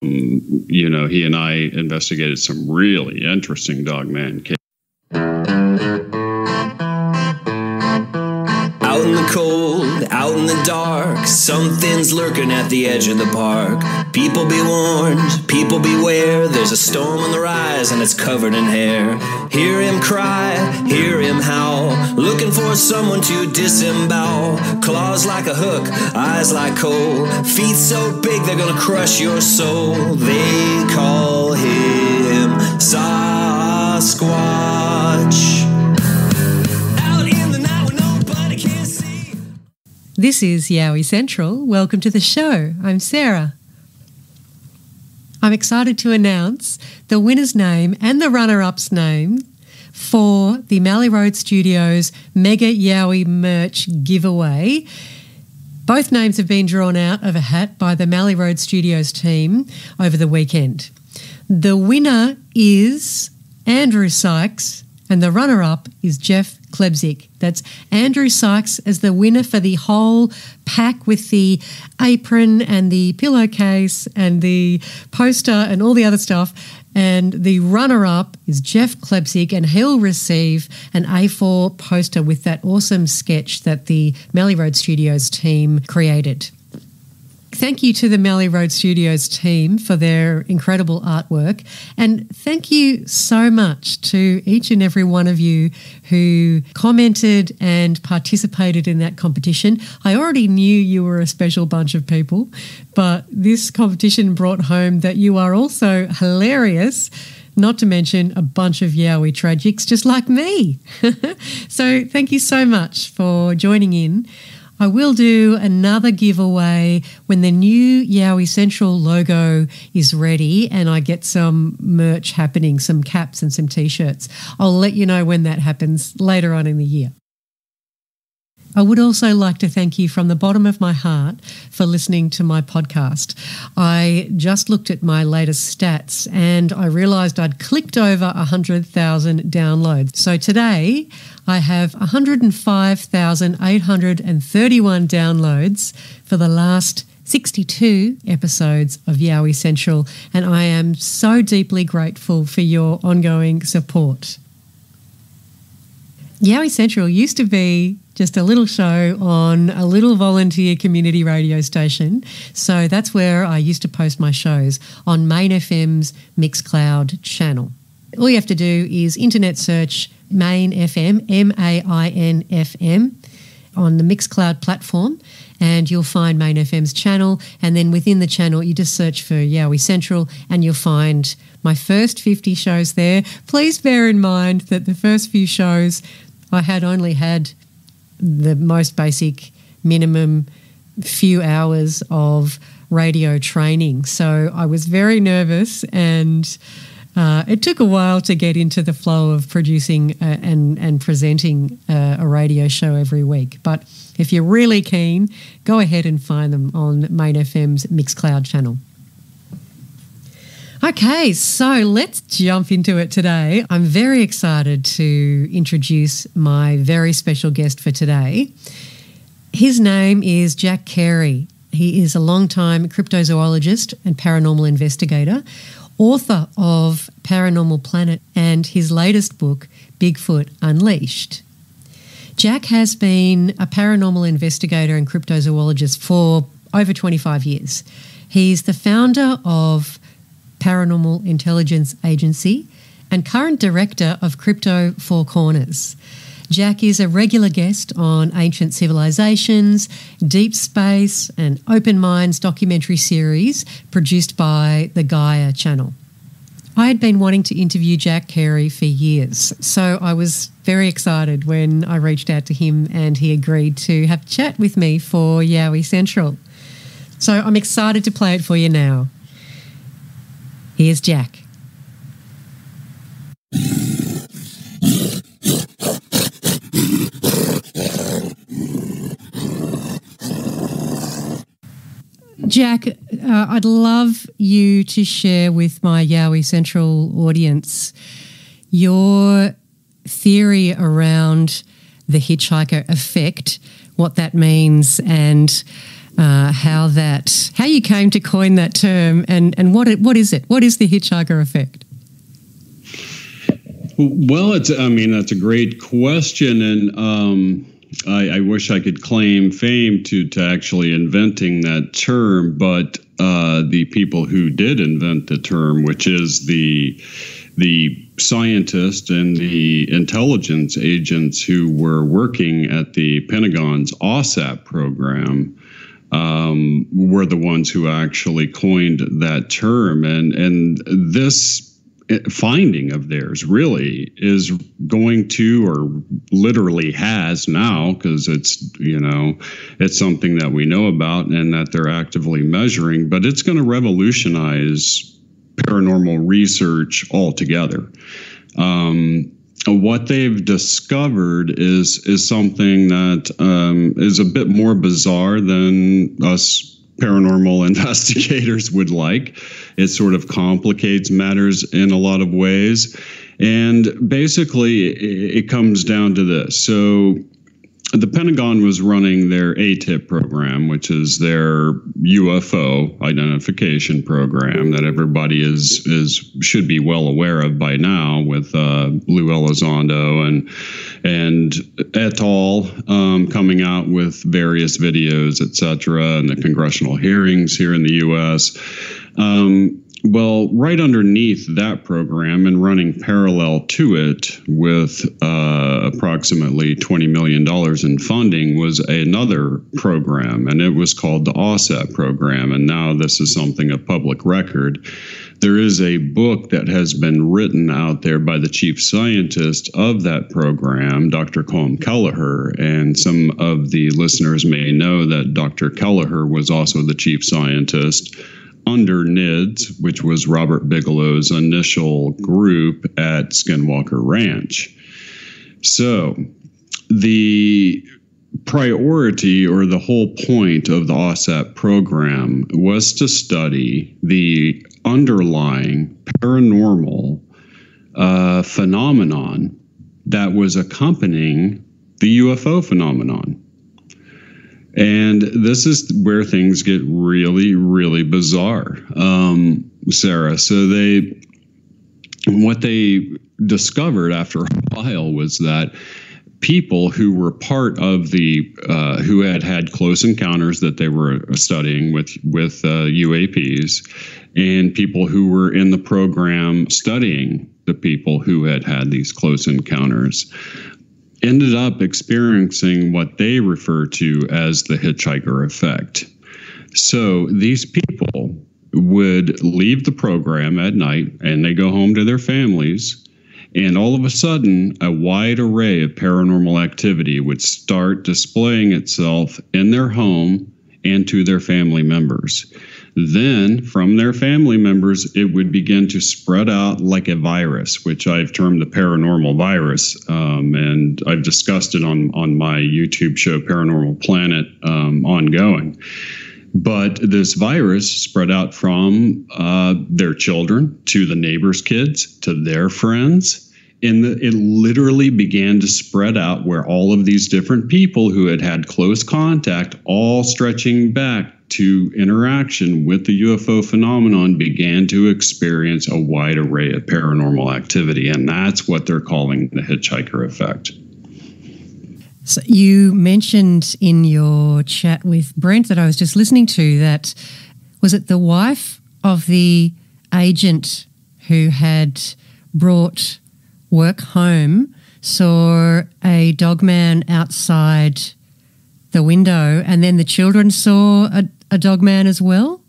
He and I investigated some really interesting dogman cases. Out in the cold, out in the dark, something's lurking at the edge of the park. People be warned, people beware, there's a storm on the rise and it's covered in hair. Hear him cry, hear him howl, looking for someone to disembowel. Claws like a hook, eyes like coal, feet so big they're gonna crush your soul. They call him Sasquatch. This is Yowie Central. Welcome to the show. I'm Sarah. I'm excited to announce the winner's name and the runner-up's name for the Mallee Road Studios Mega Yowie merch giveaway. Both names have been drawn out of a hat by the Mallee Road Studios team over the weekend. The winner is Andrew Sykes and the runner-up is Jeff Klebzik. That's Andrew Sykes as the winner for the whole pack with the apron and the pillowcase and the poster and all the other stuff. And the runner-up is Jeff Klebzik, and he'll receive an A4 poster with that awesome sketch that the Mallee Road Studios team created. Thank you to the Mallee Road Studios team for their incredible artwork, and thank you so much to each and every one of you who commented and participated in that competition. I already knew you were a special bunch of people, but this competition brought home that you are also hilarious, not to mention a bunch of Yowie tragics just like me. So thank you so much for joining in. I will do another giveaway when the new Yowie Central logo is ready and I get some merch happening, some caps and some T-shirts. I'll let you know when that happens later on in the year. I would also like to thank you from the bottom of my heart for listening to my podcast. I just looked at my latest stats and I realised I'd clicked over 100,000 downloads. So today I have 105,831 downloads for the last 62 episodes of Yowie Central, and I am so deeply grateful for your ongoing support. Yowie Central used to be just a little show on a little volunteer community radio station. So that's where I used to post my shows, on Main FM's Mixcloud channel. All you have to do is internet search Main FM, MAIN FM, on the Mixcloud platform, and you'll find Main FM's channel. And then within the channel, you just search for Yowie Central and you'll find my first 50 shows there. Please bear in mind that the first few shows I had only had the most basic minimum few hours of radio training. So I was very nervous, and it took a while to get into the flow of producing and presenting a radio show every week. But if you're really keen, go ahead and find them on Main FM's Mixcloud channel. Okay, so let's jump into it today. I'm very excited to introduce my very special guest for today. His name is Jack Cary. He is a long-time cryptozoologist and paranormal investigator, author of Paranormal Planet and his latest book, Bigfoot Unleashed. Jack has been a paranormal investigator and cryptozoologist for over 25 years. He's the founder of Paranormal Intelligence Agency and current director of Crypto Four Corners. Jack is a regular guest on Ancient Civilizations, Deep Space and Open Minds documentary series produced by the Gaia channel. I had been wanting to interview Jack Cary for years, so I was very excited when I reached out to him and he agreed to have a chat with me for Yowie Central. So I'm excited to play it for you now. Here's Jack. Jack, I'd love you to share with my Yowie Central audience your theory around the Hitchhiker Effect, what that means, and how you came to coin that term, and what is it? What is the Hitchhiker Effect? Well, that's a great question, and I wish I could claim fame to actually inventing that term, but the people who did invent the term, which is the scientists and the intelligence agents who were working at the Pentagon's OSAP program, were the ones who actually coined that term, and this finding of theirs really is going to, or literally has now, because it's something that we know about and that they're actively measuring, but it's going to revolutionize paranormal research altogether. What they've discovered is something that is a bit more bizarre than us paranormal investigators would like. It sort of complicates matters in a lot of ways. And basically, it comes down to this. So the Pentagon was running their ATIP program, which is their UFO identification program that everybody should be well aware of by now, with Lou Elizondo and et al. Coming out with various videos, etc., and the congressional hearings here in the U.S. Well, right underneath that program and running parallel to it with approximately $20 million in funding was another program, and it was called the OSAP program. And now this is something of public record. There is a book that has been written out there by the chief scientist of that program, Dr. Colm Kelleher, and some of the listeners may know that Dr. Kelleher was also the chief scientist under NIDS, which was Robert Bigelow's initial group at Skinwalker Ranch. So the priority, or the whole point of the OSAP program, was to study the underlying paranormal phenomenon that was accompanying the UFO phenomenon. And this is where things get really, really bizarre, Sarah. So what they discovered after a while was that people who were part of who had close encounters that they were studying with UAPs, and people who were in the program studying the people who had these close encounters, ended up experiencing what they refer to as the Hitchhiker Effect. So these people would leave the program at night and they go home to their families, and all of a sudden a wide array of paranormal activity would start displaying itself in their home and to their family members. Then from their family members, it would begin to spread out like a virus, which I've termed the paranormal virus. And I've discussed it on my YouTube show, Paranormal Planet, ongoing. But this virus spread out from their children to the neighbors' kids to their friends. And it literally began to spread out, where all of these different people who had close contact, all stretching back to interaction with the UFO phenomenon, began to experience a wide array of paranormal activity. And that's what they're calling the Hitchhiker Effect. So you mentioned in your chat with Brent that I was just listening to that, was it the wife of the agent who had brought work home saw a dogman outside the window, and then the children saw a dogman as well?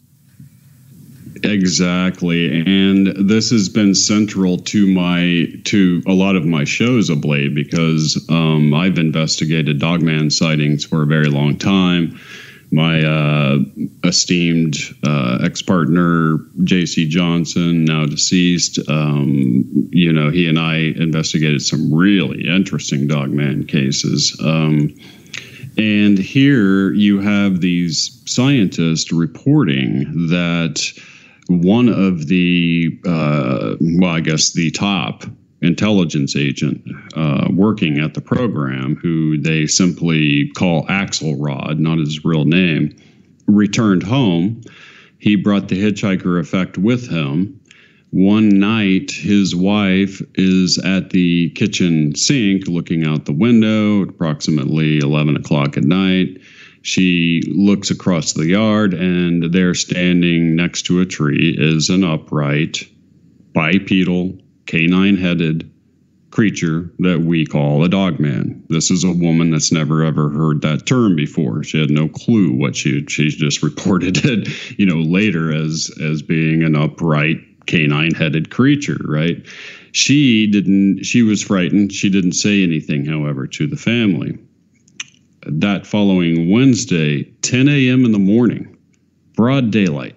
Exactly. And this has been central to a lot of my shows of late, because I've investigated dogman sightings for a very long time. My esteemed ex-partner, J.C. Johnson, now deceased, he and I investigated some really interesting dogman cases. And here you have these scientists reporting that one of the, the top intelligence agent working at the program, who they simply call Axelrod, not his real name, returned home, he brought the Hitchhiker Effect with him. One night, his wife is at the kitchen sink looking out the window at approximately 11 o'clock at night. She looks across the yard, and there standing next to a tree is an upright, bipedal, canine-headed creature that we call a dogman. This is a woman that's never ever heard that term before. She had no clue what she just reported it, later as being an upright, canine-headed creature, right? She was frightened. She didn't say anything, however, to the family. That following Wednesday, 10 a.m. in the morning, broad daylight,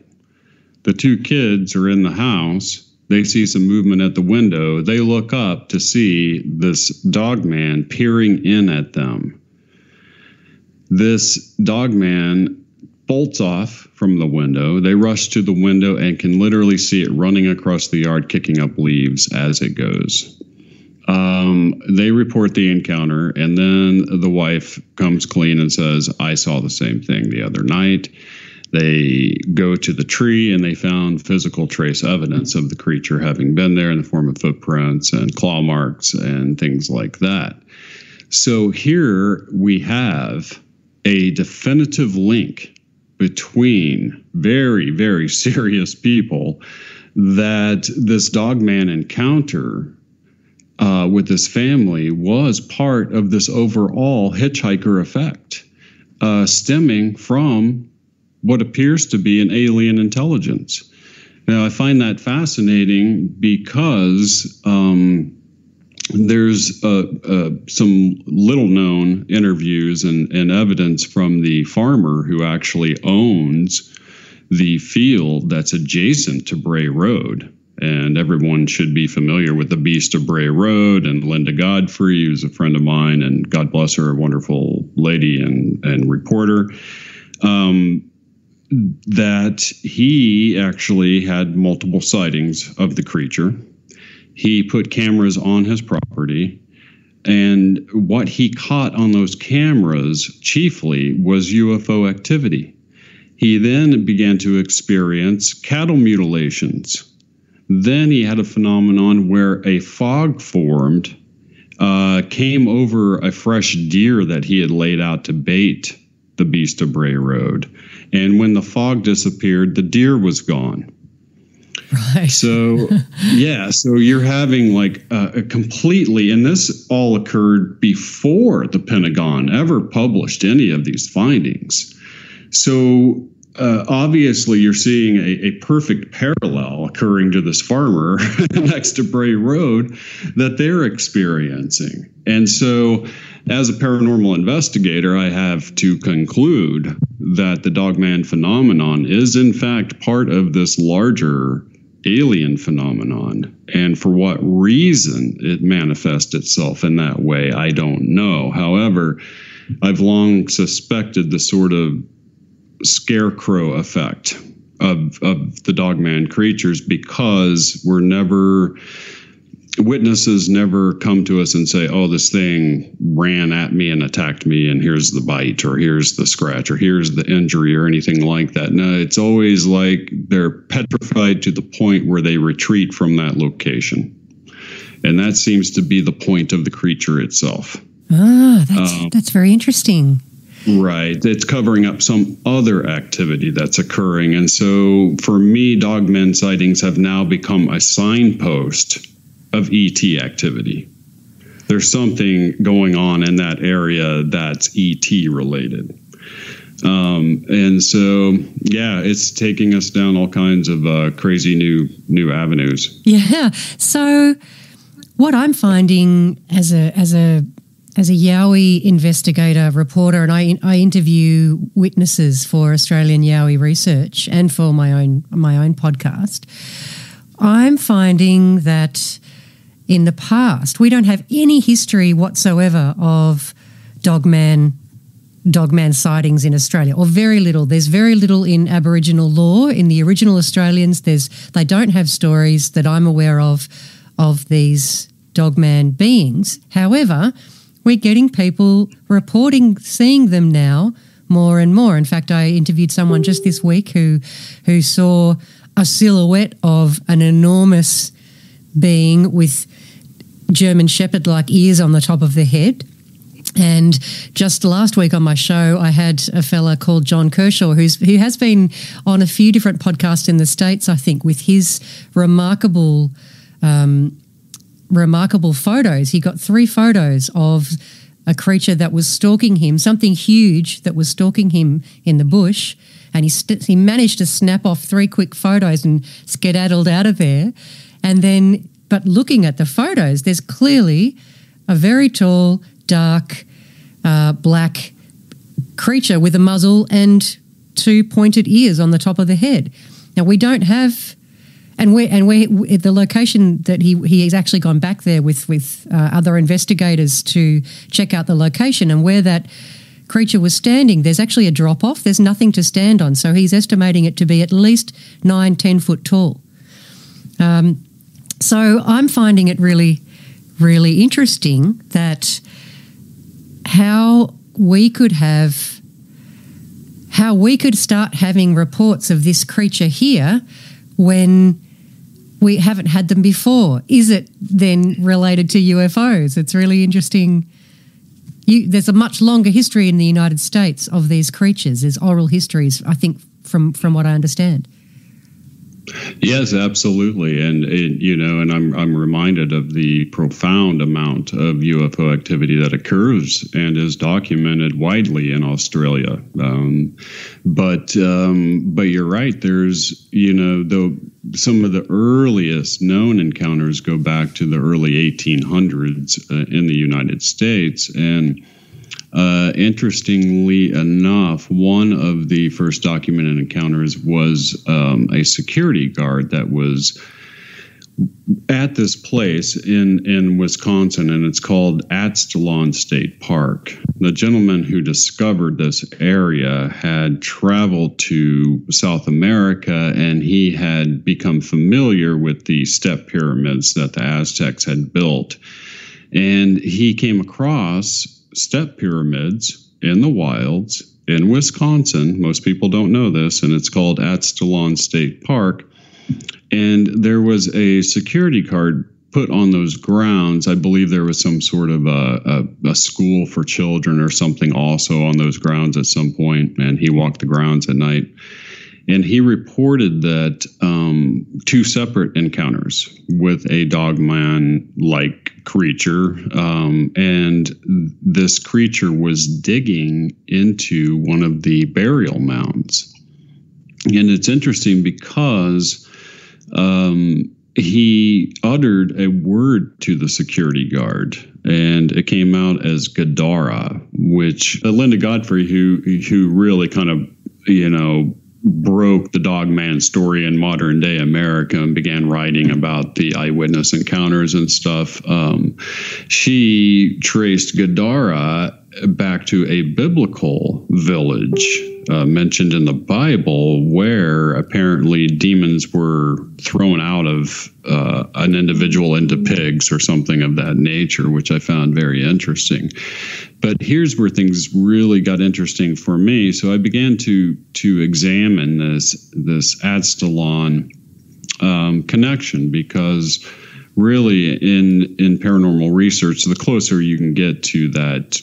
the two kids are in the house. They see some movement at the window. They look up to see this dogman peering in at them. This dogman bolts off from the window. They rush to the window and can literally see it running across the yard, kicking up leaves as it goes. They report the encounter, and then the wife comes clean and says, I saw the same thing the other night. They go to the tree, and they found physical trace evidence of the creature having been there in the form of footprints and claw marks and things like that. So here we have a definitive link between very, very serious people that this dogman encounter with this family was part of this overall Hitchhiker Effect, stemming from what appears to be an alien intelligence. Now, I find that fascinating because there's some little-known interviews and evidence from the farmer who actually owns the field that's adjacent to Bray Road. And everyone should be familiar with the Beast of Bray Road, and Linda Godfrey, who's a friend of mine, and God bless her, a wonderful lady and reporter, that he actually had multiple sightings of the creature. He put cameras on his property, and what he caught on those cameras chiefly was UFO activity. He then began to experience cattle mutilations. Then he had a phenomenon where a fog formed, came over a fresh deer that he had laid out to bait the Beast of Bray Road. And when the fog disappeared, the deer was gone. Right. So, so you're having like a completely, and this all occurred before the Pentagon ever published any of these findings. So obviously you're seeing a perfect parallel occurring to this farmer next to Bray Road that they're experiencing. And so as a paranormal investigator, I have to conclude that the dogman phenomenon is in fact part of this larger alien phenomenon. And for what reason it manifests itself in that way, I don't know. However, I've long suspected the sort of scarecrow effect of the dogman creatures, because witnesses never come to us and say, oh, this thing ran at me and attacked me, and here's the bite, or here's the scratch, or here's the injury, or anything like that. No, it's always like they're petrified to the point where they retreat from that location. And that seems to be the point of the creature itself. That's very interesting. Right. It's covering up some other activity that's occurring. And so for me, dogman sightings have now become a signpost of ET activity. There's something going on in that area that's ET related. And so, it's taking us down all kinds of crazy new avenues. Yeah. So what I'm finding as a Yowie investigator, reporter, and I interview witnesses for Australian Yowie research and for my own podcast, I'm finding that in the past we don't have any history whatsoever of dogman sightings in Australia, or very little. There's very little in Aboriginal law. In the original Australians, they don't have stories that I'm aware of these dogman beings. However, we're getting people reporting seeing them now more and more. In fact, I interviewed someone just this week who saw a silhouette of an enormous being with German Shepherd-like ears on the top of the head. And just last week on my show, I had a fella called John Kershaw who has been on a few different podcasts in the States, I think, with his remarkable photos. He got 3 photos of a creature that was stalking him, something huge that was stalking him in the bush, and he managed to snap off 3 quick photos and skedaddled out of there. And then, but looking at the photos, there's clearly a very tall, dark, black creature with a muzzle and 2 pointed ears on the top of the head. Now, we don't have, and we the location that he's actually gone back there with other investigators to check out the location, and where that creature was standing, there's actually a drop off. There's nothing to stand on, so he's estimating it to be at least 9-10 foot tall. So I'm finding it really, really interesting that how we could start having reports of this creature here when we haven't had them before. Is it then related to UFOs? It's really interesting. There's a much longer history in the United States of these creatures. There's oral histories, I think, from what I understand. Yes, absolutely, and I'm reminded of the profound amount of UFO activity that occurs and is documented widely in Australia. But you're right. There's though some of the earliest known encounters go back to the early 1800s in the United States, and interestingly enough, one of the first documented encounters was a security guard that was at this place in Wisconsin, and it's called Aztalan State Park. The gentleman who discovered this area had traveled to South America, and he had become familiar with the step pyramids that the Aztecs had built. And he came across step pyramids in the wilds in Wisconsin. Most people don't know this, and it's called Aztalan State Park. And there was a security guard put on those grounds. I believe there was some sort of a school for children or something also on those grounds at some point, and he walked the grounds at night. And he reported that 2 separate encounters with a dogman-like creature, and this creature was digging into one of the burial mounds. And it's interesting because he uttered a word to the security guard, and it came out as Gadara, which Linda Godfrey, who really kind of, broke the dogman story in modern day America and began writing about the eyewitness encounters and stuff. She traced Gadara back to a biblical village mentioned in the Bible, where apparently demons were thrown out of an individual into pigs or something of that nature, which I found very interesting. But here's where things really got interesting for me. So I began to examine this Aztalan connection, because really in paranormal research, the closer you can get to that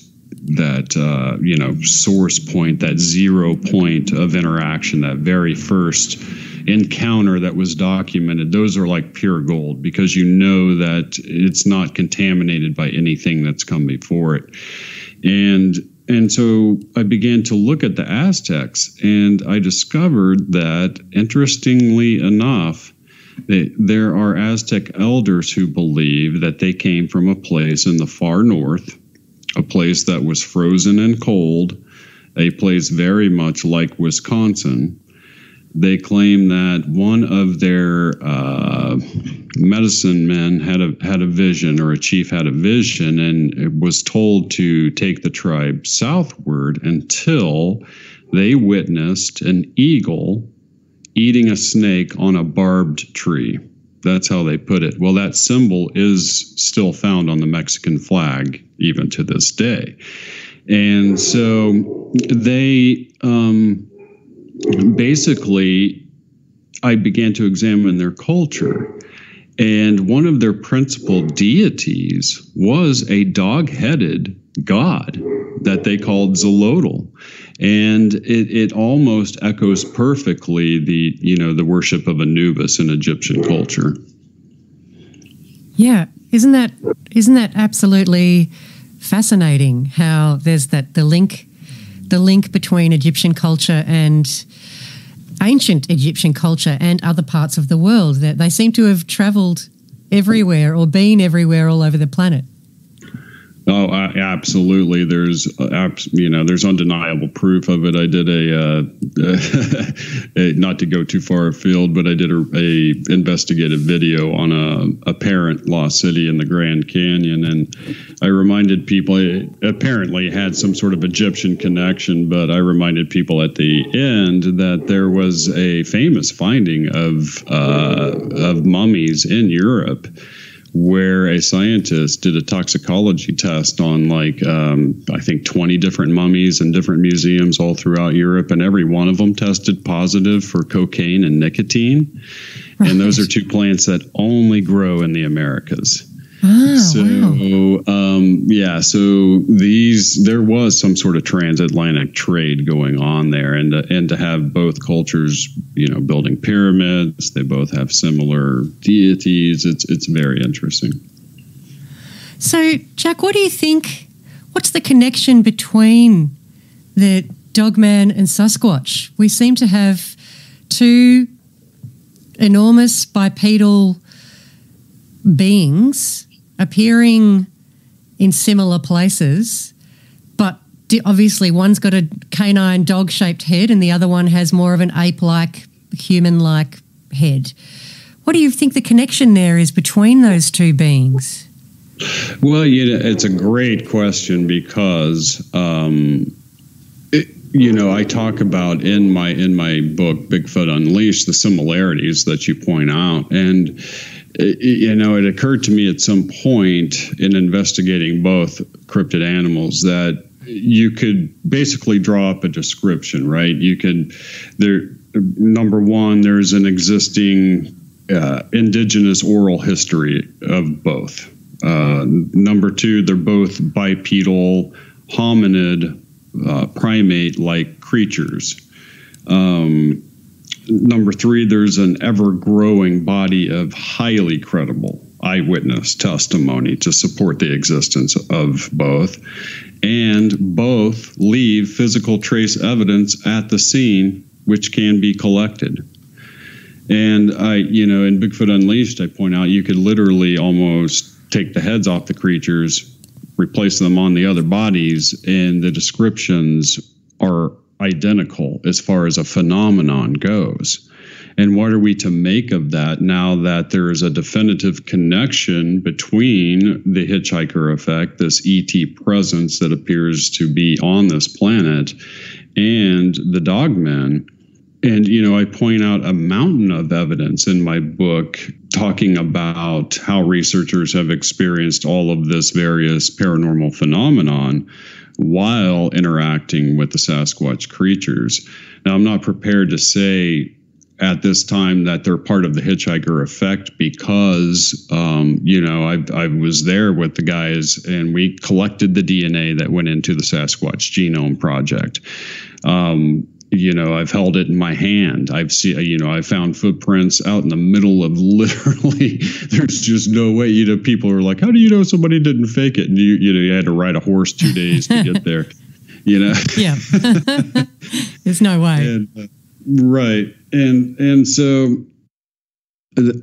source point, that 0 point of interaction, that very first encounter that was documented, those are like pure gold, because you know that it's not contaminated by anything that's come before it. And so I began to look at the Aztecs, and I discovered that, interestingly enough, there are Aztec elders who believe that they came from a place in the far north, a place that was frozen and cold, a place very much like Wisconsin. They claim that one of their medicine men had a vision, or a chief had a vision, and it was told to take the tribe southward until they witnessed an eagle eating a snake on a barbed tree. That's how they put it. Well, that symbol is still found on the Mexican flag even to this day. And so they basically, I began to examine their culture. And one of their principal deities was a dog-headed god that they called Xolotl. And it almost echoes perfectly the worship of Anubis in Egyptian culture. Yeah, isn't that absolutely fascinating? How there's the link between Egyptian culture and ancient Egyptian culture and other parts of the world, that they seem to have travelled everywhere or been everywhere all over the planet. Oh, absolutely. There's undeniable proof of it. I did not to go too far afield, but I did a investigative video on a apparent lost city in the Grand Canyon, and I reminded people it apparently had some sort of Egyptian connection, but I reminded people at the end that there was a famous finding of mummies in Europe, where a scientist did a toxicology test on I think 20 different mummies in different museums all throughout Europe, and every one of them tested positive for cocaine and nicotine. Right. And those are two plants that only grow in the Americas. Oh, so, wow. So there was some sort of transatlantic trade going on there, and to have both cultures, building pyramids, they both have similar deities. It's very interesting. So, Jack, what do you think? What's the connection between the dogman and Sasquatch? We seem to have two enormous bipedal beings appearing in similar places, but obviously one's got a canine dog-shaped head and the other one has more of an ape-like, human-like head. What do you think the connection there is between those two beings? Well, it's a great question because I talk about in my book Bigfoot Unleashed the similarities that you point out, and it occurred to me at some point in investigating both cryptid animals that you could basically draw up a description, right? Number one, there's an existing indigenous oral history of both. Number two, they're both bipedal hominid primate-like creatures. Number three, there's an ever-growing body of highly credible eyewitness testimony to support the existence of both, and both leave physical trace evidence at the scene, which can be collected. And in Bigfoot Unleashed, I point out you could literally almost take the heads off the creatures, replace them on the other bodies, and the descriptions are identical as far as a phenomenon goes. And what are we to make of that now that there is a definitive connection between the Hitchhiker Effect, this ET presence that appears to be on this planet, and the dogmen? And, I point out a mountain of evidence in my book talking about how researchers have experienced all of this various paranormal phenomenon while interacting with the Sasquatch creatures. Now, I'm not prepared to say at this time that they're part of the Hitchhiker Effect because, I was there with the guys and we collected the DNA that went into the Sasquatch Genome Project. I've held it in my hand. I found footprints out in the middle of literally, there's just no way, people are like, how do you know somebody didn't fake it? And you had to ride a horse 2 days to get there, Yeah. There's no way. And, right. And so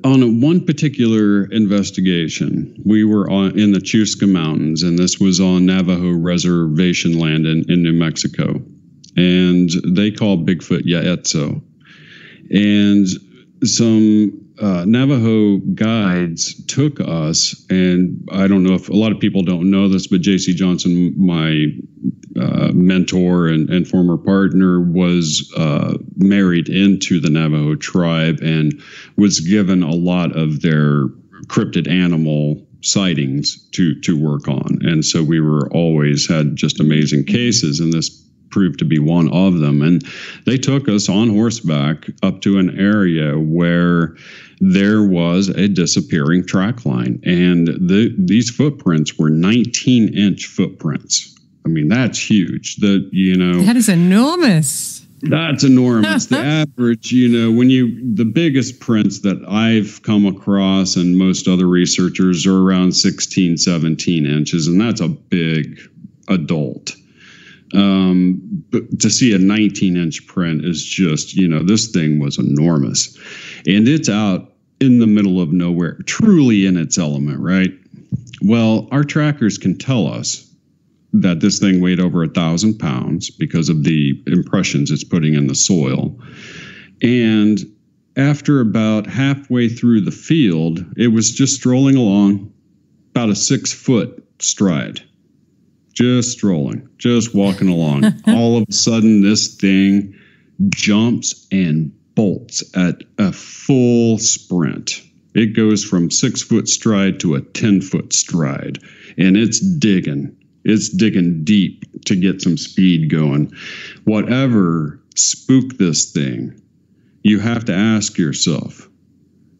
on one particular investigation, we were in the Chusca Mountains, and this was on Navajo reservation land in New Mexico. And they call Bigfoot Yaetzo. And some Navajo guides took us, and I don't know if a lot of people don't know this, but J.C. Johnson, my mentor and former partner, was married into the Navajo tribe and was given a lot of their cryptid animal sightings to work on. And so we were always had just amazing cases, and this proved to be one of them. And they took us on horseback up to an area where there was a disappearing track line, and these footprints were 19-inch footprints. I mean, that's huge. That is enormous. That's enormous. The average, the biggest prints that I've come across and most other researchers are around 16, 17 inches, and that's a big adult. But to see a 19-inch print is just, this thing was enormous. And it's out in the middle of nowhere, truly in its element, right? Well, our trackers can tell us that this thing weighed over 1,000 pounds because of the impressions it's putting in the soil. And after about halfway through the field, it was just strolling along, about a 6-foot stride. Just strolling, just walking along. All of a sudden, this thing jumps and bolts at a full sprint. It goes from 6-foot stride to a 10-foot stride, and it's digging. It's digging deep to get some speed going. Whatever spooked this thing, you have to ask yourself,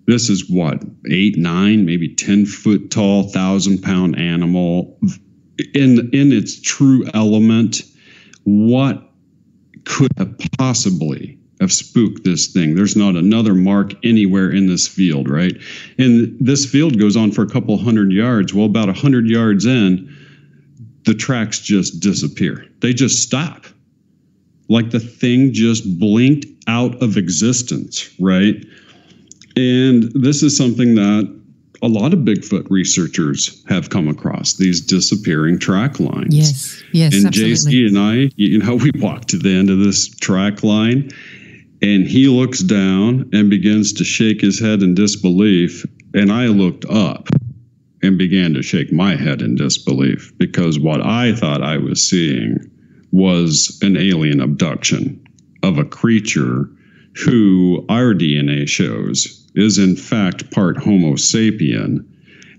this is what, 8, 9, maybe 10 foot tall, 1,000-pound animal in its true element. What could have possibly have spooked this thing? There's not another mark anywhere in this field, right? And this field goes on for a couple hundred yards. Well, about 100 yards in, the tracks just disappear. They just stop. Like the thing just blinked out of existence, right? And this is something that a lot of Bigfoot researchers have come across, these disappearing track lines. Yes, and absolutely. JC and I, we walked to the end of this track line, and he looks down and begins to shake his head in disbelief. And I looked up and began to shake my head in disbelief, because what I thought I was seeing was an alien abduction of a creature who our DNA shows is in fact part Homo sapien.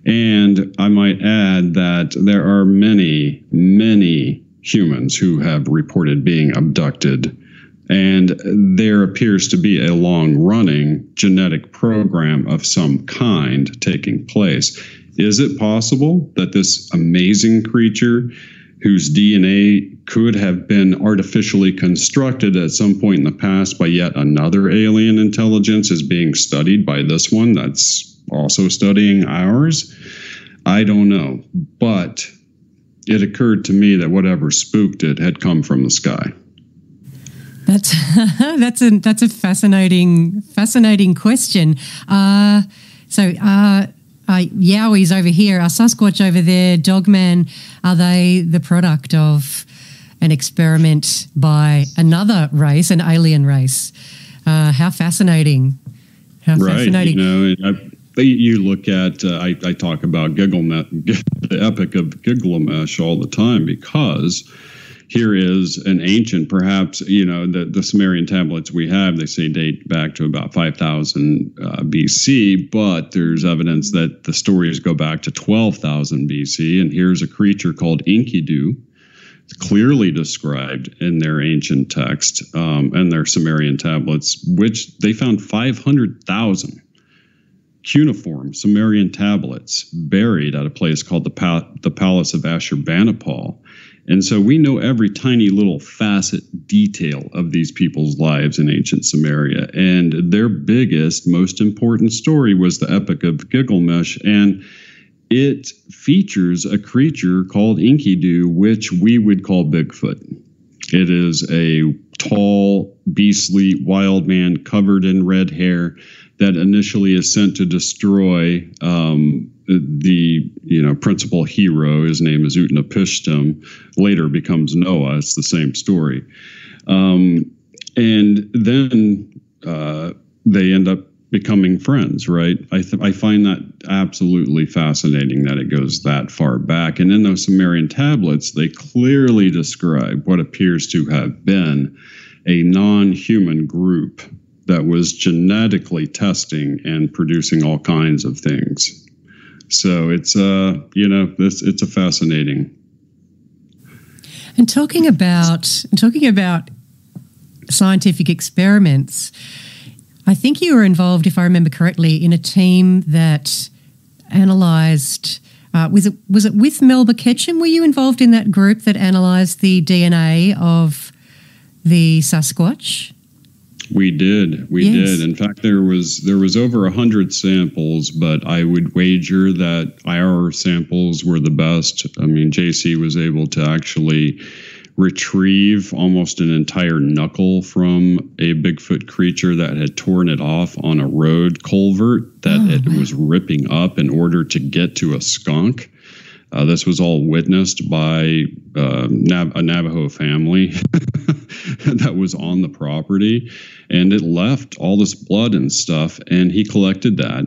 And I might add that there are many, many humans who have reported being abducted, and there appears to be a long-running genetic program of some kind taking place. Is it possible that this amazing creature, whose DNA could have been artificially constructed at some point in the past by yet another alien intelligence, is being studied by this one that's also studying ours? I don't know. But it occurred to me that whatever spooked it had come from the sky. That's a fascinating question. Yowie's over here, our Sasquatch over there, dogman, are they the product of an experiment by another race, an alien race? How fascinating. Fascinating. You look at, I talk about the Epic of Gilgamesh all the time, because here is an ancient, perhaps, the Sumerian tablets we have, they say date back to about 5,000 BC, but there's evidence that the stories go back to 12,000 BC. And here's a creature called Enkidu, clearly described in their ancient text and their Sumerian tablets, which they found 500,000 cuneiform Sumerian tablets buried at a place called the Palace of Ashurbanipal. And so we know every tiny little facet detail of these people's lives in ancient Sumeria. And their biggest, most important story was the Epic of Gilgamesh. And it features a creature called Enkidu, which we would call Bigfoot. It is a tall, beastly wild man covered in red hair that initially is sent to destroy the principal hero. His name is Utnapishtim. Later becomes Noah. It's the same story. And then they end up becoming friends, right? I find that absolutely fascinating that it goes that far back. And in those Sumerian tablets, they clearly describe what appears to have been a non-human group that was genetically testing and producing all kinds of things. So it's it's a fascinating. And talking about scientific experiments, I think you were involved, if I remember correctly, in a team that analysed. Was it with Melba Ketchum? Were you involved in that group that analysed the DNA of the Sasquatch? We did. We did. In fact, there was over 100 samples, but I would wager that our samples were the best. I mean, JC was able to actually retrieve almost an entire knuckle from a Bigfoot creature that had torn it off on a road culvert that it was ripping up in order to get to a skunk. This was all witnessed by a Navajo family that was on the property, and it left all this blood and stuff, and he collected that.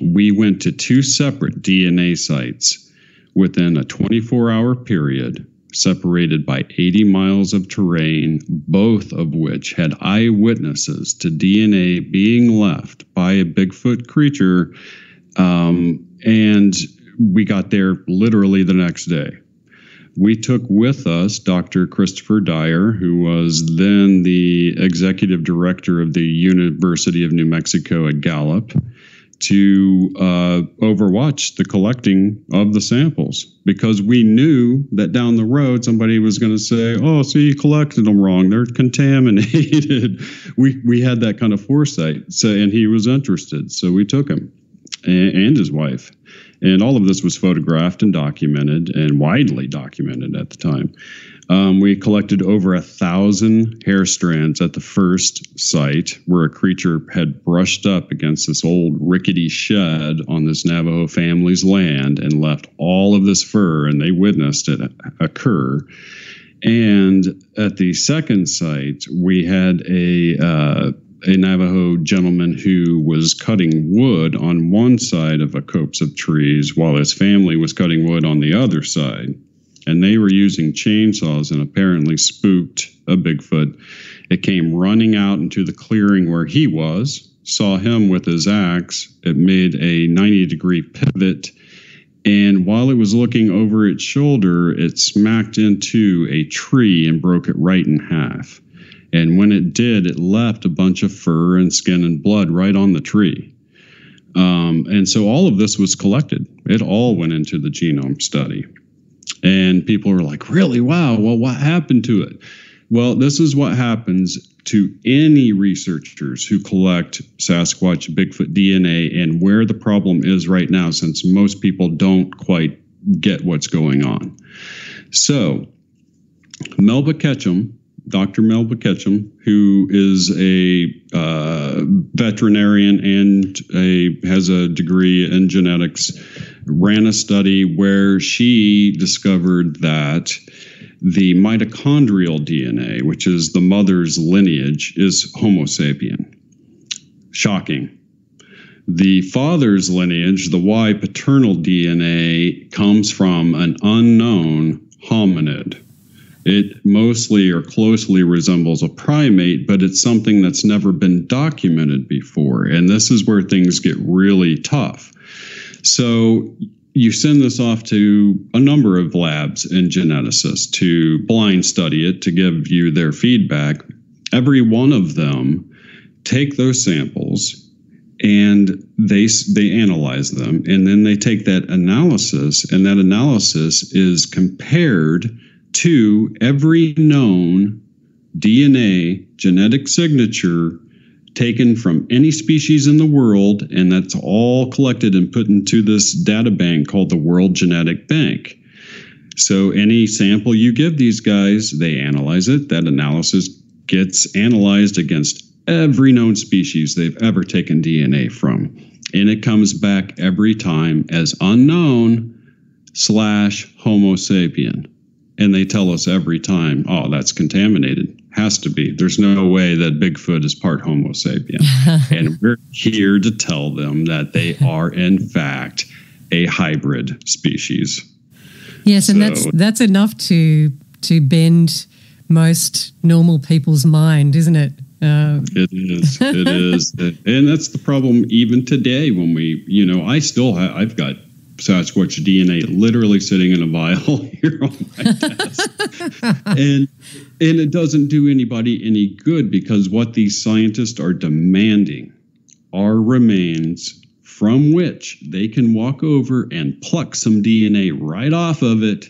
We went to 2 separate DNA sites within a 24-hour period, separated by 80 miles of terrain, both of which had eyewitnesses to DNA being left by a Bigfoot creature, and we got there literally the next day. We took with us Dr. Christopher Dyer, who was then the executive director of the University of New Mexico at Gallup, to overwatch the collecting of the samples, because we knew that down the road somebody was going to say, "Oh, so you collected them wrong. They're contaminated." We had that kind of foresight. So, and he was interested, so we took him and his wife. And all of this was photographed and documented, and widely documented at the time. We collected over 1,000 hair strands at the first site, where a creature had brushed up against this old rickety shed on this Navajo family's land and left all of this fur, and they witnessed it occur. And at the second site, we had a Navajo gentleman who was cutting wood on one side of a copse of trees while his family was cutting wood on the other side. And they were using chainsaws and apparently spooked a Bigfoot. It came running out into the clearing where he was, saw him with his axe. It made a 90-degree pivot. And while it was looking over its shoulder, it smacked into a tree and broke it right in half. And when it did, it left a bunch of fur and skin and blood right on the tree. And so all of this was collected. It all went into the genome study. And people were like, "Really? Wow. Well, what happened to it?" Well, this is what happens to any researchers who collect Sasquatch, Bigfoot DNA, and where the problem is right now, since most people don't quite get what's going on. So Melba Ketchum, Dr. Melba Ketchum, who is a veterinarian and has a degree in genetics, ran a study where she discovered that the mitochondrial DNA, which is the mother's lineage, is Homo sapien. Shocking. The father's lineage, the Y paternal DNA, comes from an unknown hominid. It mostly or closely resembles a primate, but it's something that's never been documented before. And this is where things get really tough. So you send this off to a number of labs and geneticists to blind study it, to give you their feedback. Every one of them take those samples and they analyze them. And then they take that analysis, and that analysis is compared to every known DNA genetic signature taken from any species in the world, and that's all collected and put into this data bank called the World Genetic Bank. So any sample you give these guys, they analyze it. That analysis gets analyzed against every known species they've ever taken DNA from, and it comes back every time as unknown/Homo sapien. And they tell us every time, "Oh, that's contaminated. Has to be. There's no way that Bigfoot is part Homo sapien." And we're here to tell them that they are, in fact, a hybrid species. Yes, and that's enough to bend most normal people's mind, isn't it? It is. And that's the problem even today when I've got Sasquatch DNA literally sitting in a vial here on my desk. And it doesn't do anybody any good, because what these scientists are demanding are remains from which they can walk over and pluck some DNA right off of it,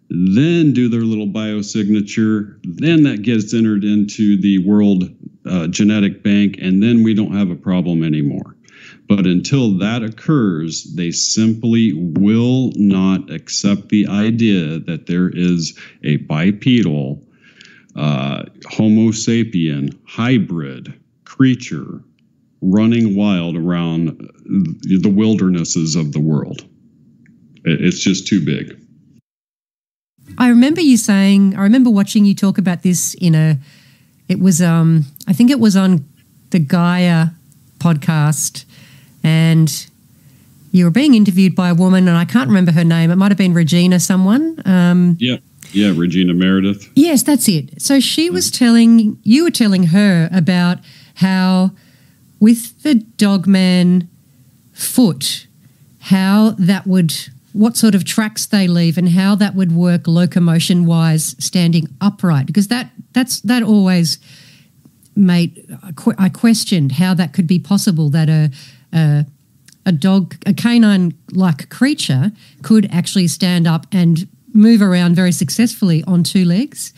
then do their little biosignature, then that gets entered into the World Genetic Bank, and then we don't have a problem anymore. But until that occurs, they simply will not accept the idea that there is a bipedal Homo sapien hybrid creature running wild around the wildernesses of the world. It's just too big. I remember watching you talk about this I think it was on the Gaia podcast, and you were being interviewed by a woman, and I can't remember her name. It might have been Regina someone. Yeah, Regina Meredith. Yes, that's it. So you were telling her about how with the dogman foot, what sort of tracks they leave and how that would work locomotion-wise standing upright, because that always I questioned how that could be possible, that a canine-like creature could actually stand up and move around very successfully on two legs.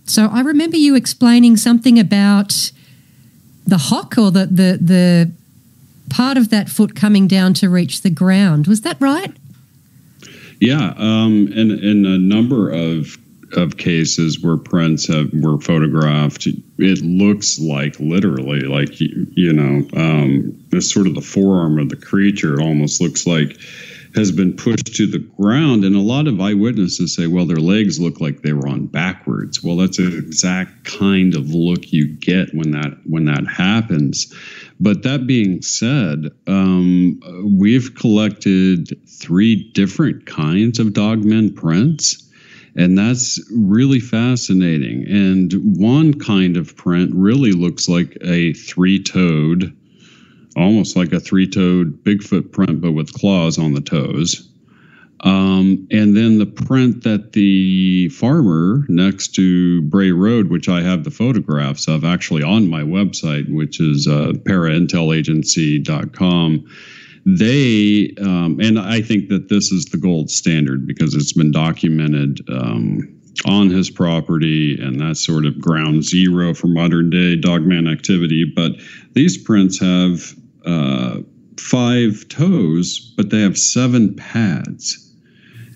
So I remember you explaining something about the hock, or the part of that foot coming down to reach the ground. Was that right? Yeah, in a number of cases where prints were photographed, it looks like literally like, it's sort of the forearm of the creature. It almost looks like has been pushed to the ground. And a lot of eyewitnesses say, well, their legs look like they were on backwards. Well, that's an exact kind of look you get when that happens. But that being said, we've collected 3 different kinds of dogman prints, and that's really fascinating. And one kind of print really looks like a 3-toed, almost like a 3-toed Bigfoot print, but with claws on the toes. And then the print that the farmer next to Bray Road, which I have the photographs of actually on my website, which is paraintelligency.com, they, and I think that this is the gold standard because it's been documented on his property, and that's sort of ground zero for modern day dogman activity. But these prints have 5 toes, but they have 7 pads.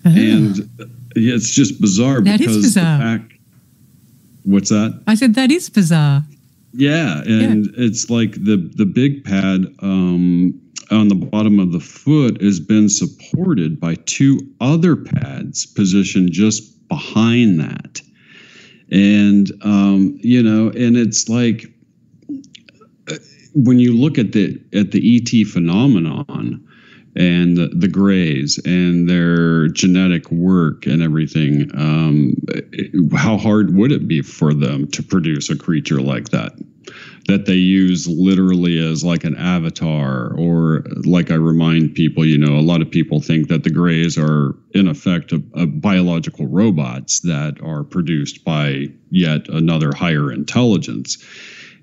And it's just bizarre. That is bizarre. What's that? I said that is bizarre. Yeah, and it's like the big pad on the bottom of the foot has been supported by 2 other pads positioned just behind that. And, and it's like when you look at the ET phenomenon and the Greys and their genetic work and everything, how hard would it be for them to produce a creature like that they use literally as like an avatar? Or like I remind people, a lot of people think that the Greys are in effect a biological robots that are produced by yet another higher intelligence.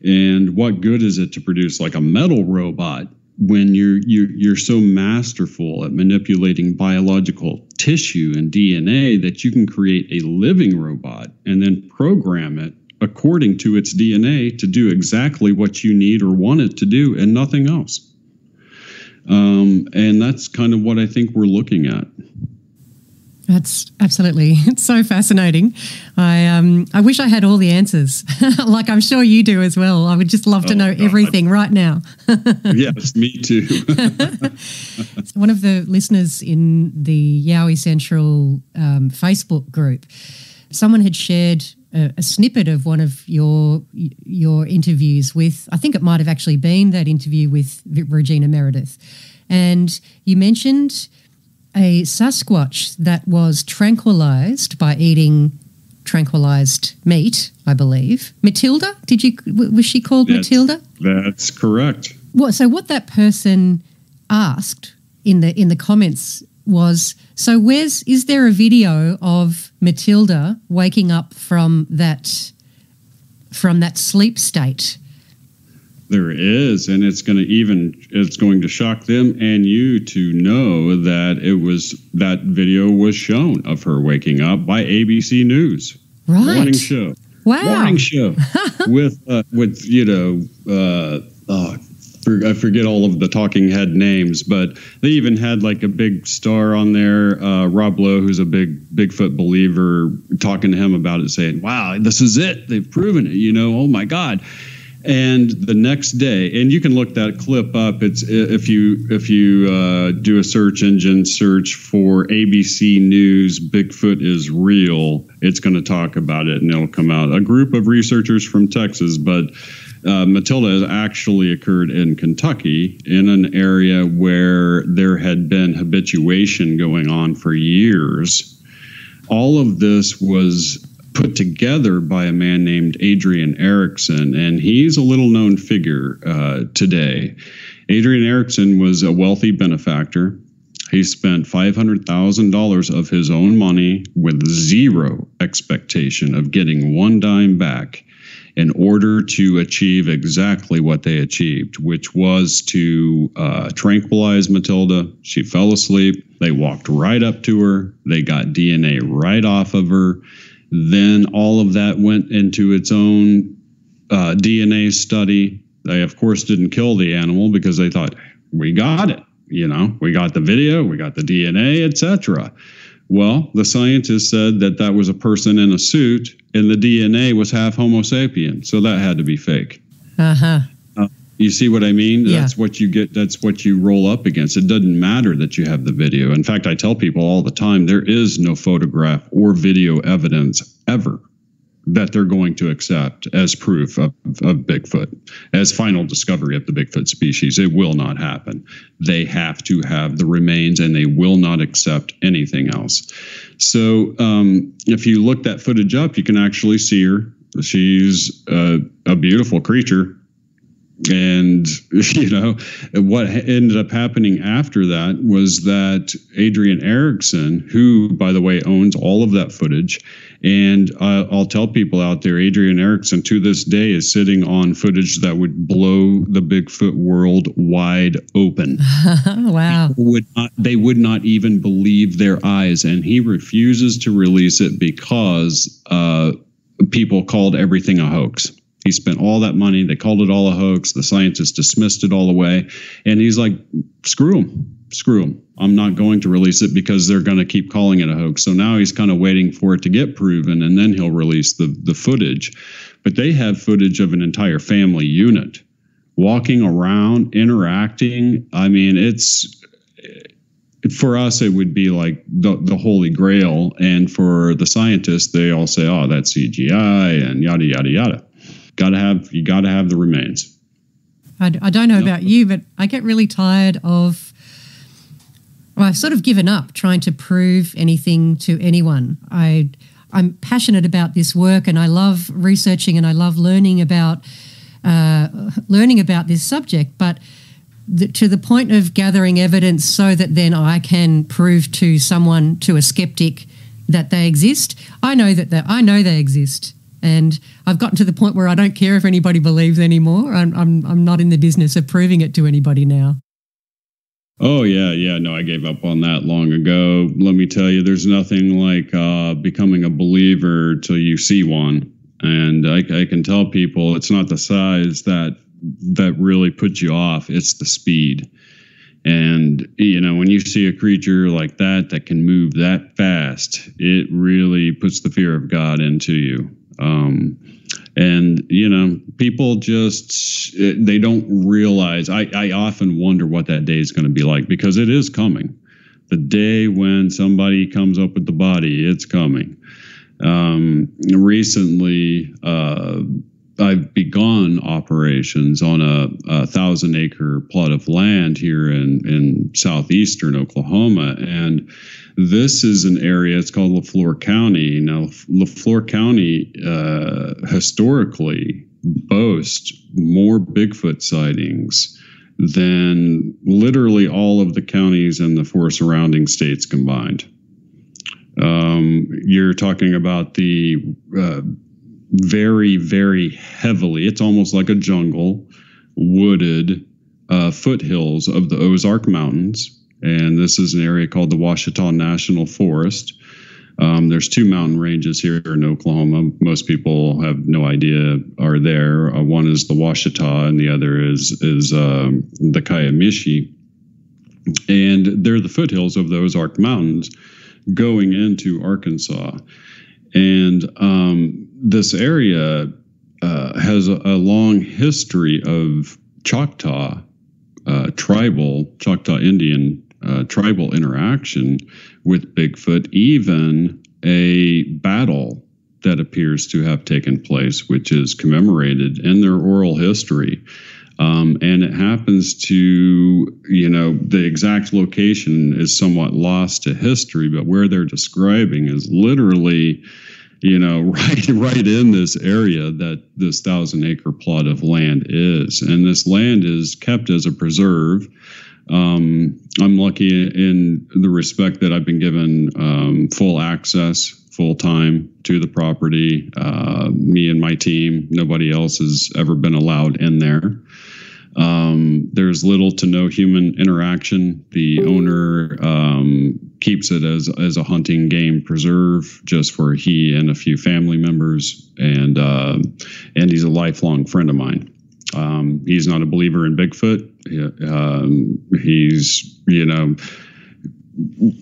And what good is it to produce like a metal robot when you're so masterful at manipulating biological tissue and DNA that you can create a living robot and then program it according to its DNA to do exactly what you need or want it to do and nothing else. And that's kind of what I think we're looking at. That's absolutely, it's so fascinating. I wish I had all the answers, like I'm sure you do as well. I would just love to know everything right now. Yes, me too. One of the listeners in the Yowie Central Facebook group, someone had shared a snippet of one of your interviews with, I think it might have actually been that interview with Regina Meredith. And you mentioned a Sasquatch that was tranquilized by eating tranquilized meat, I believe. Matilda? Was she called Matilda? That's correct. So what that person asked in the comments was, so is there a video of Matilda waking up from that sleep state? There is, and it's going to shock them and you to know that that video was shown of her waking up by ABC News. Right. Morning show. Wow. Morning show with I forget all of the talking head names, but they even had like a big star on there, Rob Lowe, who's a big Bigfoot believer, talking to him about it, saying, wow, this is it. They've proven it, oh my God. And the next day, and you can look that clip up. It's if you do a search engine search for ABC News, Bigfoot is real, it's going to talk about it and it'll come out. A group of researchers from Texas, but Matilda has actually occurred in Kentucky in an area where there had been habituation going on for years. All of this was put together by a man named Adrian Erickson, and he's a little-known figure today. Adrian Erickson was a wealthy benefactor. He spent $500,000 of his own money with zero expectation of getting one dime back in order to achieve exactly what they achieved, which was to tranquilize Matilda. She fell asleep. They walked right up to her. They got DNA right off of her. Then all of that went into its own DNA study. They, of course, didn't kill the animal because they thought, we got it. We got the video, we got the DNA, etc. Well, the scientists said that was a person in a suit, and the DNA was half Homo sapien, so that had to be fake. Uh-huh. You see what I mean? Yeah. That's what you get. That's what you roll up against. It doesn't matter that you have the video. In fact, I tell people all the time, there is no photograph or video evidence ever that they're going to accept as proof of Bigfoot, as final discovery of the Bigfoot species. It will not happen. They have to have the remains, and they will not accept anything else. So if you look that footage up, you can actually see her. She's a beautiful creature. And, what ended up happening after that was that Adrian Erickson, who, by the way, owns all of that footage, and I'll tell people out there, Adrian Erickson to this day is sitting on footage that would blow the Bigfoot world wide open. Wow. They would not even believe their eyes, and he refuses to release it because people called everything a hoax. He spent all that money. They called it all a hoax. The scientists dismissed it all away. And he's like, screw them. I'm not going to release it because they're going to keep calling it a hoax. So now he's kind of waiting for it to get proven, and then he'll release the footage. But they have footage of an entire family unit walking around, interacting. I mean, for us, it would be like the holy grail. And for the scientists, they all say, oh, that's CGI and yada, yada, yada. You gotta have the remains. I don't know about you, but I get really tired of. Well, I've sort of given up trying to prove anything to anyone. I'm passionate about this work, and I love researching, and I love learning about this subject. But to the point of gathering evidence so that then I can prove to someone, to a skeptic, that they exist. I know they exist. And I've gotten to the point where I don't care if anybody believes anymore. I'm not in the business of proving it to anybody now. Oh, yeah. No, I gave up on that long ago. Let me tell you, there's nothing like becoming a believer till you see one. And I can tell people it's not the size that really puts you off. It's the speed. And, when you see a creature like that can move that fast, it really puts the fear of God into you. People they don't realize. I often wonder what that day is going to be like, because it is coming. The day when somebody comes up with the body, it's coming. Recently, I've begun operations on a 1,000-acre plot of land here in southeastern Oklahoma, and this is an area, it's called LaFleur County. Now, LaFleur County historically boasts more Bigfoot sightings than literally all of the counties and the 4 surrounding states combined. You're talking about the very, very heavily, it's almost like a jungle, wooded foothills of the Ozark Mountains. And this is an area called the Ouachita National Forest. There's 2 mountain ranges here in Oklahoma. Most people have no idea are there. One is the Ouachita, and the other is the Kiamichi. And they're the foothills of the Ozark Mountains going into Arkansas. And this area has a long history of Choctaw Indian tribal interaction with Bigfoot, even a battle that appears to have taken place, which is commemorated in their oral history. And it happens to, the exact location is somewhat lost to history, but where they're describing is literally, right in this area that this 1,000-acre plot of land is. And this land is kept as a preserve. I'm lucky in the respect that I've been given full access, full time to the property. Me and my team, nobody else has ever been allowed in there. There's little to no human interaction. The owner keeps it as a hunting game preserve just for he and a few family members, and he's a lifelong friend of mine. He's not a believer in Bigfoot. He's,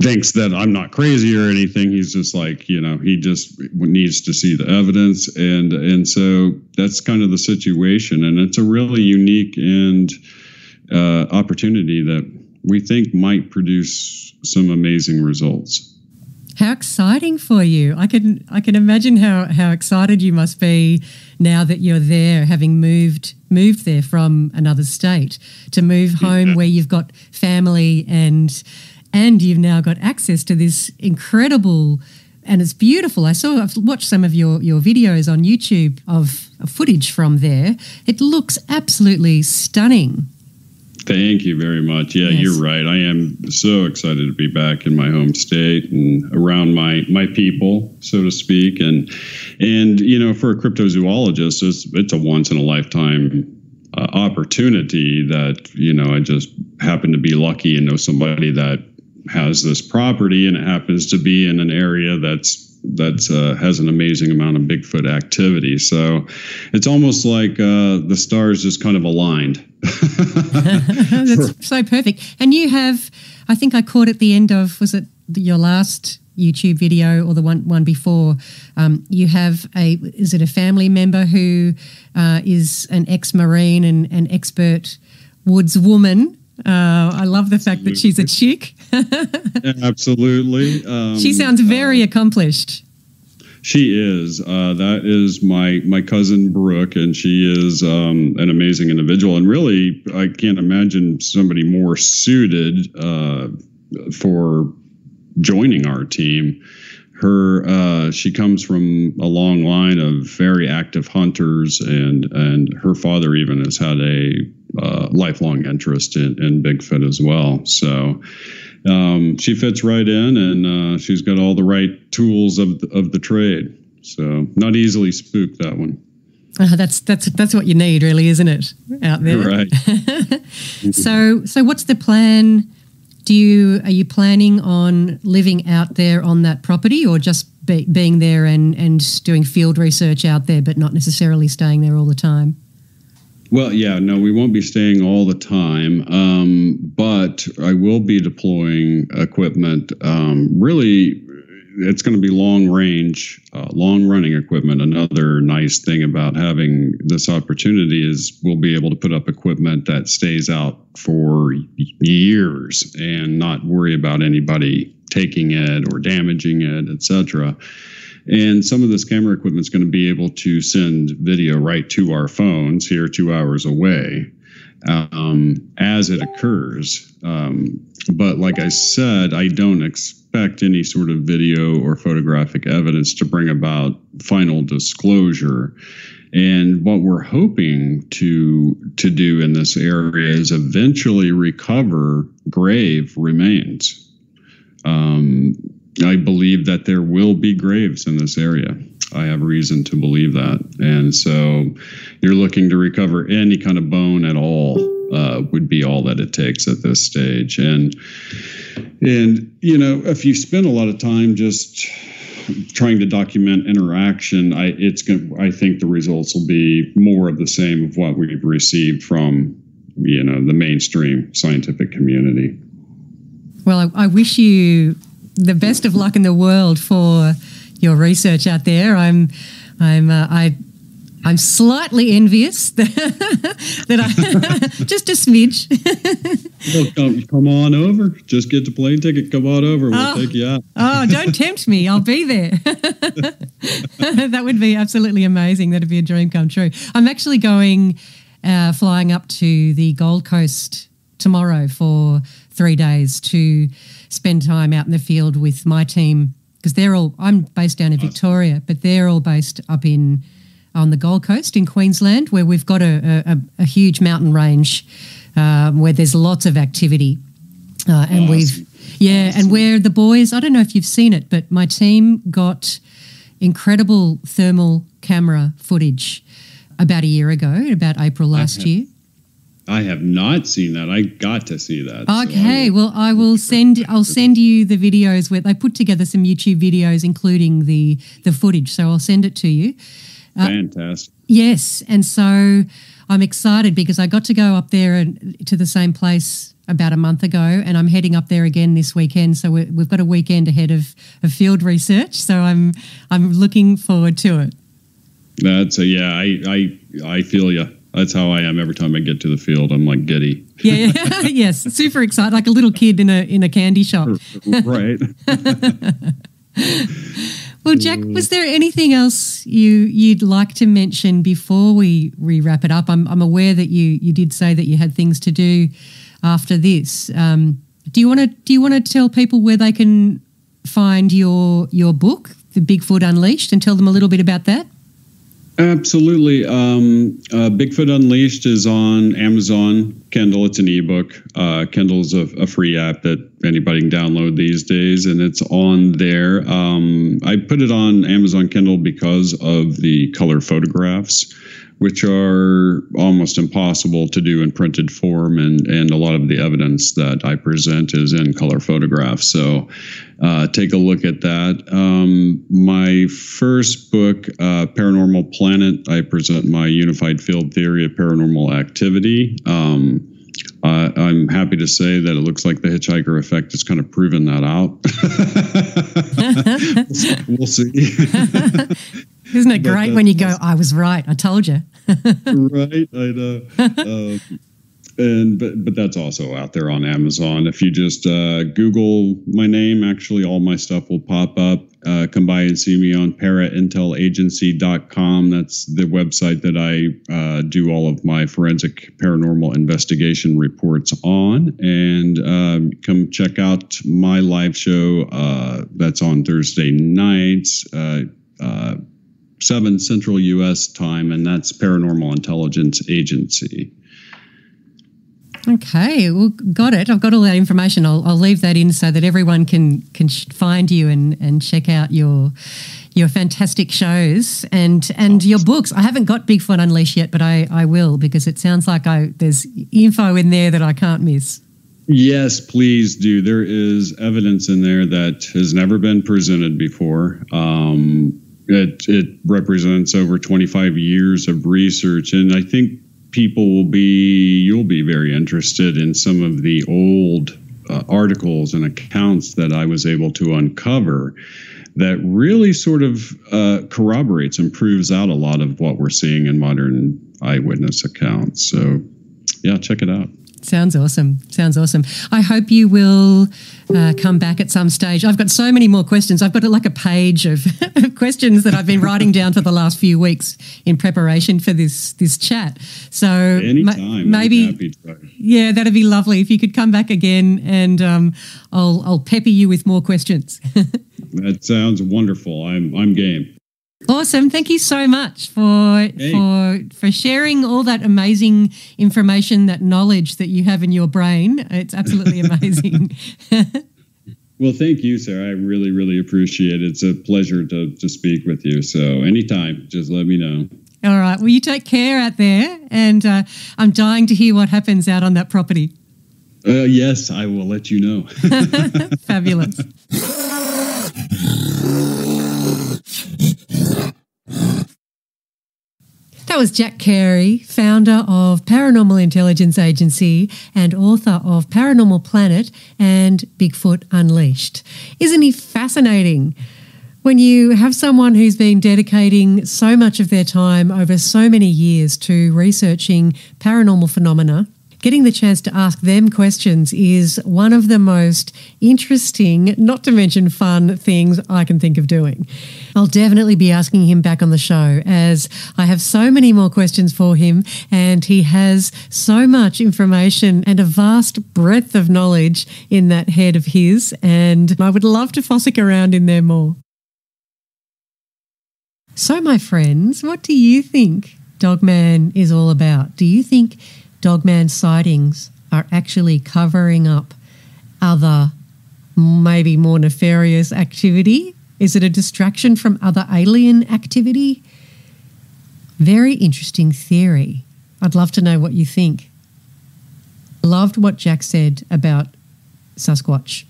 thinks that I'm not crazy or anything. He's just like, he just needs to see the evidence. And so that's kind of the situation. And it's a really unique and opportunity that we think might produce some amazing results. How exciting for you. I can imagine how excited you must be now that you're there, having moved there from another state to move home where you've got family and you've now got access to this incredible, and it's beautiful. I've watched some of your videos on YouTube of footage from there. It looks absolutely stunning. Thank you very much. Yeah, yes. You're right. I am so excited to be back in my home state and around my people, so to speak. And for a cryptozoologist, it's a once in a lifetime opportunity that, I just happen to be lucky and know somebody that has this property, and it happens to be in an area that's has an amazing amount of Bigfoot activity. So it's almost like the stars just kind of aligned. That's so perfect. And you have, I think I caught at the end of, was it your last YouTube video or the one before, you have is it a family member who is an ex-Marine and an expert woods woman? I love the fact that she's a chick. Absolutely. She sounds very accomplished. She is. That is my cousin Brooke, and she is an amazing individual. And really, I can't imagine somebody more suited for joining our team. She comes from a long line of very active hunters, and her father even has had a lifelong interest in Bigfoot as well. So she fits right in, and she's got all the right tools of the trade. So not easily spooked, that one. That's what you need, really, isn't it? Out there, right? So what's the plan? Are you planning on living out there on that property, or just being there and doing field research out there, but not necessarily staying there all the time? Well, yeah, no, we won't be staying all the time, but I will be deploying equipment. Really, it's going to be long-range, long-running equipment. Another nice thing about having this opportunity is we'll be able to put up equipment that stays out for years and not worry about anybody taking it or damaging it, etc. And some of this camera equipment is going to be able to send video right to our phones here 2 hours away. as it occurs. But like I said, I don't expect any sort of video or photographic evidence to bring about final disclosure. And what we're hoping to do in this area is eventually recover grave remains. I believe that there will be graves in this area. I have reason to believe that. And so you're looking to recover any kind of bone at all would be all that it takes at this stage. And you know, if you spend a lot of time just trying to document interaction, I think the results will be more of the same of what we've received from, you know, the mainstream scientific community. Well, I wish you the best of luck in the world for your research out there. I'm slightly envious that I just a smidge. Well, come on over. Just get the plane ticket. Come on over. We'll take you out. Oh, don't tempt me. I'll be there. That would be absolutely amazing. That'd be a dream come true. I'm actually flying up to the Gold Coast tomorrow for 3 days to spend time out in the field with my team, because I'm based down in Victoria, but they're all based up on the Gold Coast in Queensland, where we've got a huge mountain range where there's lots of activity. And and where the boys, I don't know if you've seen it, but my team got incredible thermal camera footage about a year ago, about April last year. I have not seen that. I got to see that. Okay, so I'll send you the videos where they put together some YouTube videos, including the footage. So I'll send it to you. Fantastic. Yes, and so I'm excited because I got to go up there to the same place about a month ago, and I'm heading up there again this weekend. So we've got a weekend ahead of field research. So I'm looking forward to it. I feel you. That's how I am every time I get to the field. I'm like giddy. Yeah. Yes, super excited, like a little kid in a candy shop. Right. Well, Jack, was there anything else you'd like to mention before we wrap it up? I'm aware that you did say that you had things to do after this. Do you want to tell people where they can find your book, The Bigfoot Unleashed, and tell them a little bit about that? Absolutely. Bigfoot Unleashed is on Amazon Kindle. It's an ebook. Kindle's a free app that anybody can download these days, and it's on there. I put it on Amazon Kindle because of the color photographs, which are almost impossible to do in printed form, and a lot of the evidence that I present is in color photographs. So take a look at that. My first book, Paranormal Planet, I present my unified field theory of paranormal activity. I'm happy to say that it looks like the Hitchhiker Effect has kind of proven that out. We'll see. Isn't it great when you go, I was right, I told you. Right, I know. But that's also out there on Amazon. If you just Google my name, actually all my stuff will pop up. Come by and see me on paraintelligency.com. That's the website that I do all of my forensic paranormal investigation reports on. And come check out my live show that's on Thursday nights, 7 Central U.S. time, and that's Paranormal Intelligence Agency. Okay, well, got it. I've got all that information. I'll leave that in so that everyone can find you and check out your fantastic shows and your books. I haven't got Bigfoot Unleashed yet, but I will, because it sounds like there's info in there that I can't miss. Yes, please do. There is evidence in there that has never been presented before. It represents over 25 years of research, and I think you'll be very interested in some of the old articles and accounts that I was able to uncover that really sort of corroborates and proves out a lot of what we're seeing in modern eyewitness accounts. So, yeah, check it out. Sounds awesome. Sounds awesome. I hope you will come back at some stage. I've got so many more questions. I've got like a page of questions that I've been writing down for the last few weeks in preparation for this chat. So anytime, maybe, I'm happy to. Yeah, that'd be lovely if you could come back again, and I'll pepper you with more questions. That sounds wonderful. I'm game. Awesome. Thank you so much for sharing all that amazing information, that knowledge that you have in your brain. It's absolutely amazing. Well, thank you, Sarah. I really, really appreciate it. It's a pleasure to speak with you. So anytime, just let me know. All right. Well, you take care out there, and I'm dying to hear what happens out on that property. Yes, I will let you know. Fabulous. That was Jack Cary, founder of Paranormal Intelligence Agency and author of Paranormal Planet and Bigfoot Unleashed. Isn't he fascinating? When you have someone who's been dedicating so much of their time over so many years to researching paranormal phenomena, getting the chance to ask them questions is one of the most interesting, not to mention fun, things I can think of doing. I'll definitely be asking him back on the show, as I have so many more questions for him, and he has so much information and a vast breadth of knowledge in that head of his, and I would love to fossick around in there more. So, my friends, what do you think Dogman is all about? Do you think Dogman sightings are actually covering up other, maybe more nefarious activity? Is it a distraction from other alien activity? Very interesting theory. I'd love to know what you think. Loved what Jack said about Sasquatch,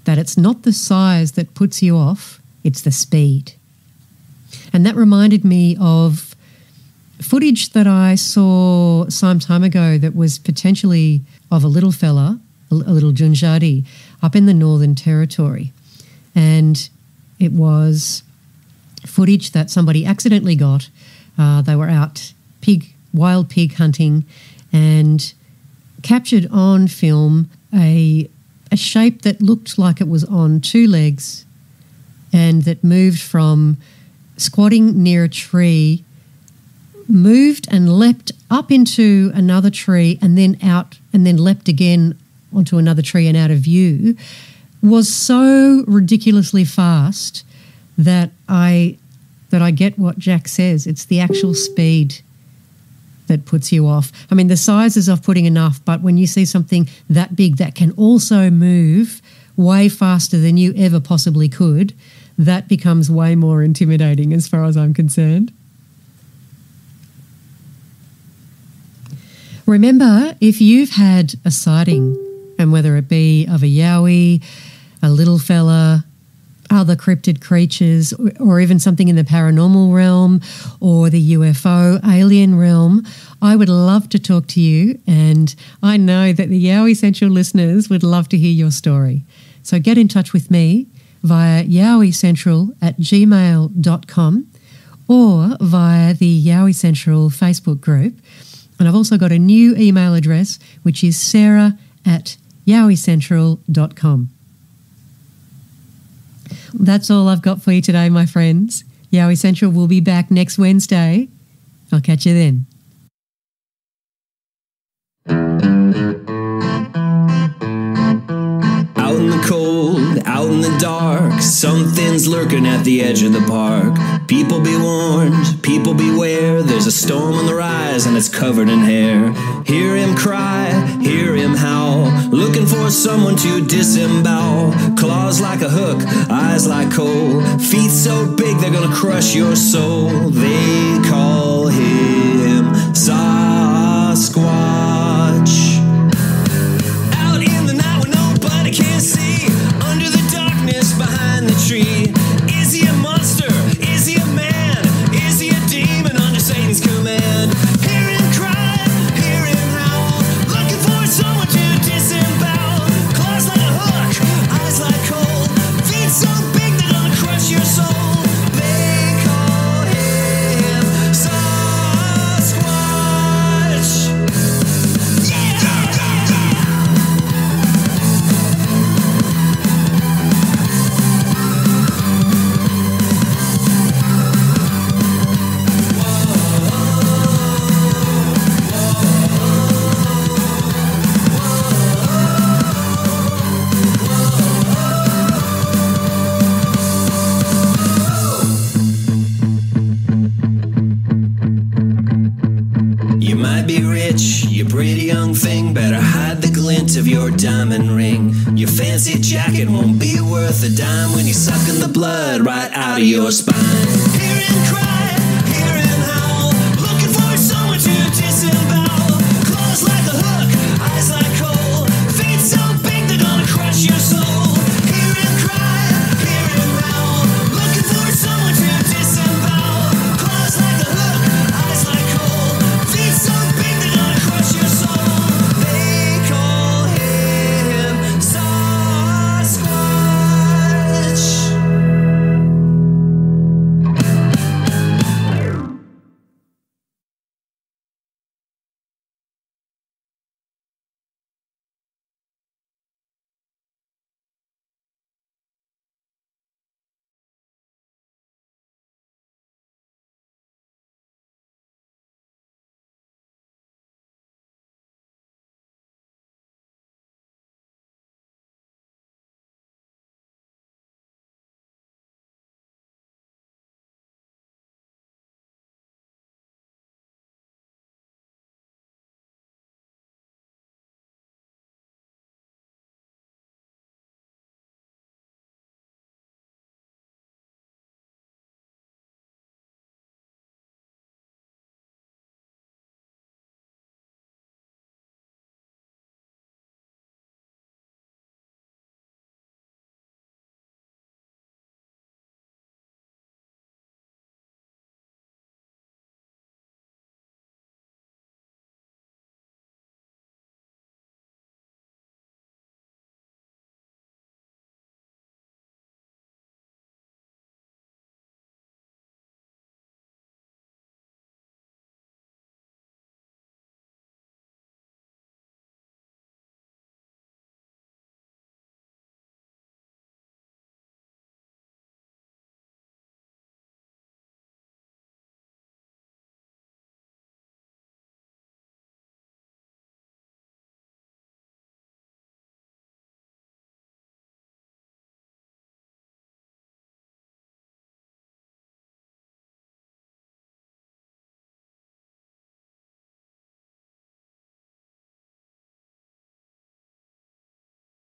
that it's not the size that puts you off, it's the speed. And that reminded me of footage that I saw some time ago that was potentially of a little fella, a little Junjadi, up in the Northern Territory. And it was footage that somebody accidentally got. They were out wild pig hunting and captured on film a shape that looked like it was on two legs and that moved from squatting near a tree, moved and leapt up into another tree and then out, and then leapt again onto another tree and out of view, was so ridiculously fast that I get what Jack says. It's the actual speed that puts you off. I mean, the size is off-putting enough, but when you see something that big that can also move way faster than you ever possibly could, that becomes way more intimidating as far as I'm concerned. Remember, if you've had a sighting, and whether it be of a Yowie, a little fella, other cryptid creatures, or even something in the paranormal realm or the UFO alien realm, I would love to talk to you, and I know that the Yowie Central listeners would love to hear your story. So get in touch with me via yowiecentral@gmail.com or via the Yowie Central Facebook group. And I've also got a new email address, which is sarah@yowiecentral.com. That's all I've got for you today, my friends. Yowie Central will be back next Wednesday. I'll catch you then. Out in the cold, out in the dark, something's lurking at the edge of the park. People be warned, people beware, there's a storm on the rise and it's covered in hair. Hear him cry, hear him howl, looking for someone to disembowel. Claws like a hook, eyes like coal, feet so big they're gonna crush your soul. They call him Sasquatch. Out in the night when nobody can see, under the darkness behind the tree. Is he a monster? Is he a man? Is he a demon under Satan's command? Hear him cry, hear him howl, looking for someone to disembowel. Claws like a hook, eyes like coal, feet so big they're gonna crush your soul. They call him Sasquatch. young thing, better hide the glint of your diamond ring. Your fancy jacket won't be worth a dime when you're sucking the blood right out of your spine. Hearing cries